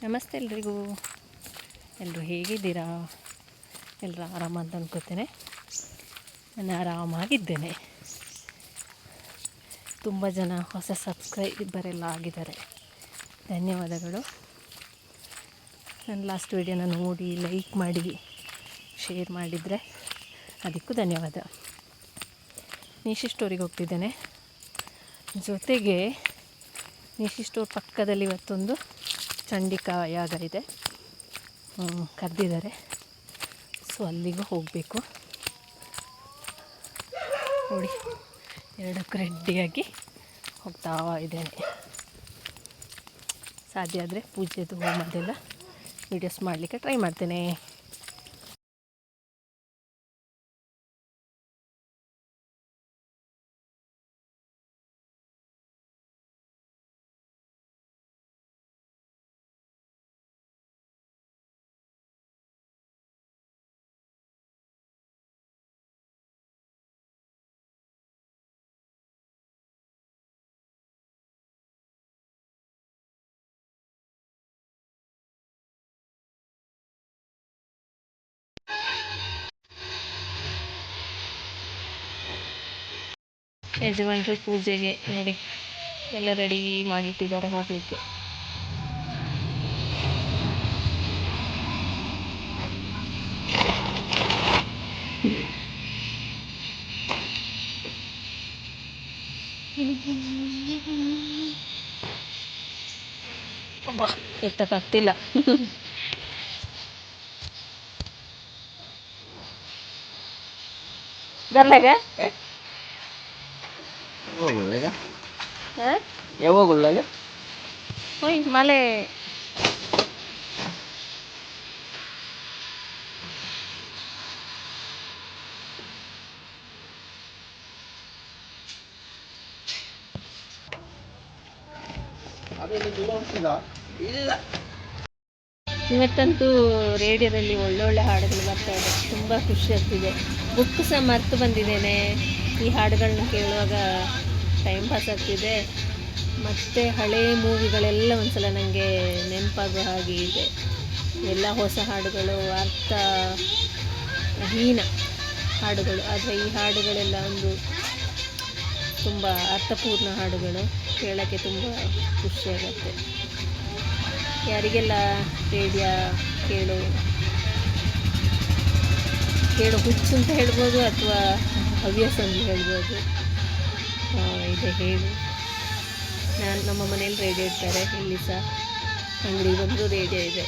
ನಮಸ್ತೆ ಎಲ್ರಿಗೂ. ಎಲ್ಲರೂ ಹೇಗಿದ್ದೀರಾ? ಎಲ್ಲರೂ ಆರಾಮ ಅಂತ ಅಂದ್ಕೋತೇನೆ. ನಾನು ಆರಾಮಾಗಿದ್ದೇನೆ. ತುಂಬ ಜನ ಹೊಸ ಸಬ್ಸ್ಕ್ರೈಬರೆಲ್ಲ ಆಗಿದ್ದಾರೆ, ಧನ್ಯವಾದಗಳು. ನನ್ನ ಲಾಸ್ಟ್ ವೀಡಿಯೋನ ನೋಡಿ ಲೈಕ್ ಮಾಡಿ ಶೇರ್ ಮಾಡಿದರೆ ಅದಕ್ಕೂ ಧನ್ಯವಾದ. ನಿಶಿ ಸ್ಟೋರಿಗೆ ಹೋಗ್ತಿದ್ದೇನೆ. ಜೊತೆಗೆ ನಿಶಿ ಸ್ಟೋರ್ ಪಕ್ಕದಲ್ಲಿ ಇವತ್ತೊಂದು ಚಂಡಿಕಾ ಯಾಗ ಇದೆ, ಕರೆದಿದ್ದಾರೆ. ಸೊ ಅಲ್ಲಿಗೂ ಹೋಗಬೇಕು. ನೋಡಿ, ಎರಡಕ್ಕೂ ರೆಡಿಯಾಗಿ ಹೋಗ್ತಾ ಇದ್ದೇನೆ. ಸಾಧ್ಯ ಆದರೆ ಪೂಜೆದು ಹೋಮದೆಲ್ಲ ವೀಡಿಯೋಸ್ ಮಾಡಲಿಕ್ಕೆ ಟ್ರೈ ಮಾಡ್ತೇನೆ. ಯಜಮಾನರು ಪೂಜೆಗೆ ನೋಡಿ ಎಲ್ಲ ರೆಡಿ ಮಾಡಿಟ್ಟಿದ್ದಾರೆ ಹೋಗಲಿಕ್ಕೆ. ಎತ್ತಕ್ಕಾಗ್ತಿಲ್ಲ. ಬರ್ಲಾಗ ಯಾವಾಗ ಹೋಯ್ ಮಳೆ ಇವತ್ತಂತೂ ರೇಡಿಯೋದಲ್ಲಿ ಒಳ್ಳೊಳ್ಳೆ ಹಾಡುಗಳು ಬರ್ತಾ ಇದೆ, ತುಂಬ ಖುಷಿ ಆಗ್ತಿದೆ. ಬುಕ್ ಸಹ ಮರೆತು ಬಂದಿದ್ದೇನೆ. ಈ ಹಾಡುಗಳನ್ನ ಕೇಳುವಾಗ ಟೈಮ್ ಪಾಸ್ ಆಗ್ತಿದೆ. ಮತ್ತು ಹಳೇ ಮೂವಿಗಳೆಲ್ಲ ಒಂದ್ಸಲ ನನಗೆ ನೆನಪಾಗೋ ಹಾಗೆ ಇದೆ. ಎಲ್ಲ ಹೊಸ ಹಾಡುಗಳು, ಅರ್ಥಹೀನ ಹಾಡುಗಳು, ಆದರೆ ಈ ಹಾಡುಗಳೆಲ್ಲ ಒಂದು ತುಂಬ ಅರ್ಥಪೂರ್ಣ ಹಾಡುಗಳು, ಕೇಳೋಕ್ಕೆ ತುಂಬ ಖುಷಿಯಾಗತ್ತೆ. ಯಾರಿಗೆಲ್ಲ ರೇಡಿಯೋ ಕೇಳೋ ಹುಚ್ಚು ಅಂತ ಹೇಳ್ಬೋದು, ಅಥವಾ ಹವ್ಯಾಸ ಅಂತ ಹೇಳ್ಬೋದು. ಇದೆ ಹೇಳು. ನಮ್ಮ ಮನೇಲಿ ರೇಡಿಯೋ ಇರ್ತಾರೆ, ಇಲ್ಲಿ ಸಹ ಅಂಗಡಿ ಬಂದು ರೇಡಿಯೋ ಇದೆ.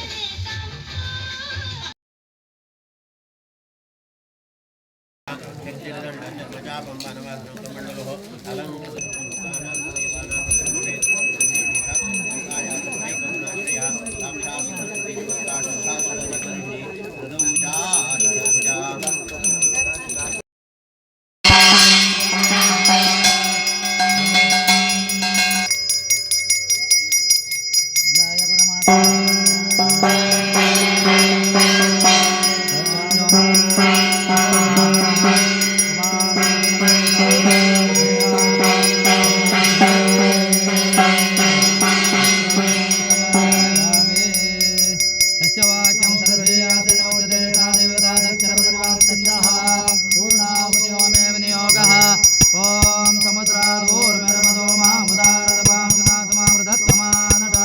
ಓಂ ಸಮುದ್ರಾದೂರ್ಮೆರಮದೋ ಮಾಮುದಾರದಪಾಂ ಸುನಾತಮಾಮೃತತ್ತಮಾನಟ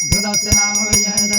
ಘೃತಸ್ಯ ನಾಮ ವಿಜಯದ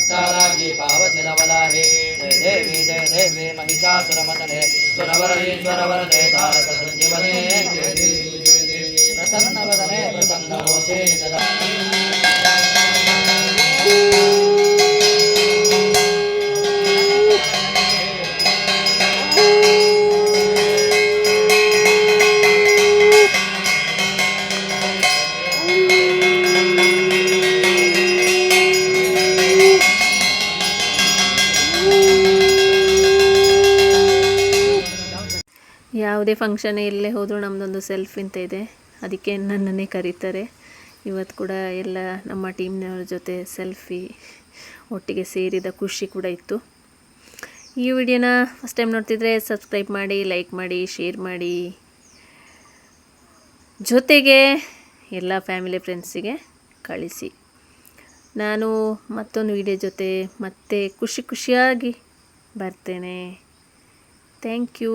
ಭಕ್ತಾರಾಗಿ ಪಾವತಿನವಲಾಹಿ ಜಯ ದೇವಿ ಮಹಿಷಾಸುರಮತನೆ ಸುರವರೀಶ್ವರ ವರದೆ ತಾರಕ ಸಂಜೀವನೇ ಪ್ರಸನ್ನವದನೆ ಪ್ರಸನ್ನವೋಸೆ ನಿಜದ ಯಾವುದೇ ಫಂಕ್ಷನ್ ಎಲ್ಲೇ ಹೋದರೂ ನಮ್ಮದೊಂದು ಸೆಲ್ಫಿ ಅಂತ ಇದೆ, ಅದಕ್ಕೆ ನನ್ನನ್ನೇ ಕರೀತಾರೆ. ಇವತ್ತು ಕೂಡ ಎಲ್ಲ ನಮ್ಮ ಟೀಮ್ನವ್ರ ಜೊತೆ ಸೆಲ್ಫಿ ಒಟ್ಟಿಗೆ ಸೇರಿದ ಖುಷಿ ಕೂಡ ಇತ್ತು. ಈ ವಿಡಿಯೋನ ಫಸ್ಟ್ ಟೈಮ್ ನೋಡ್ತಿದ್ರೆ ಸಬ್ಸ್ಕ್ರೈಬ್ ಮಾಡಿ, ಲೈಕ್ ಮಾಡಿ, ಶೇರ್ ಮಾಡಿ, ಜೊತೆಗೆ ಎಲ್ಲ ಫ್ಯಾಮಿಲಿ ಫ್ರೆಂಡ್ಸಿಗೆ ಕಳಿಸಿ. ನಾನು ಮತ್ತೊಂದು ವಿಡಿಯೋ ಜೊತೆ ಮತ್ತೆ ಖುಷಿಯಾಗಿ ಬರ್ತೇನೆ. Thank you.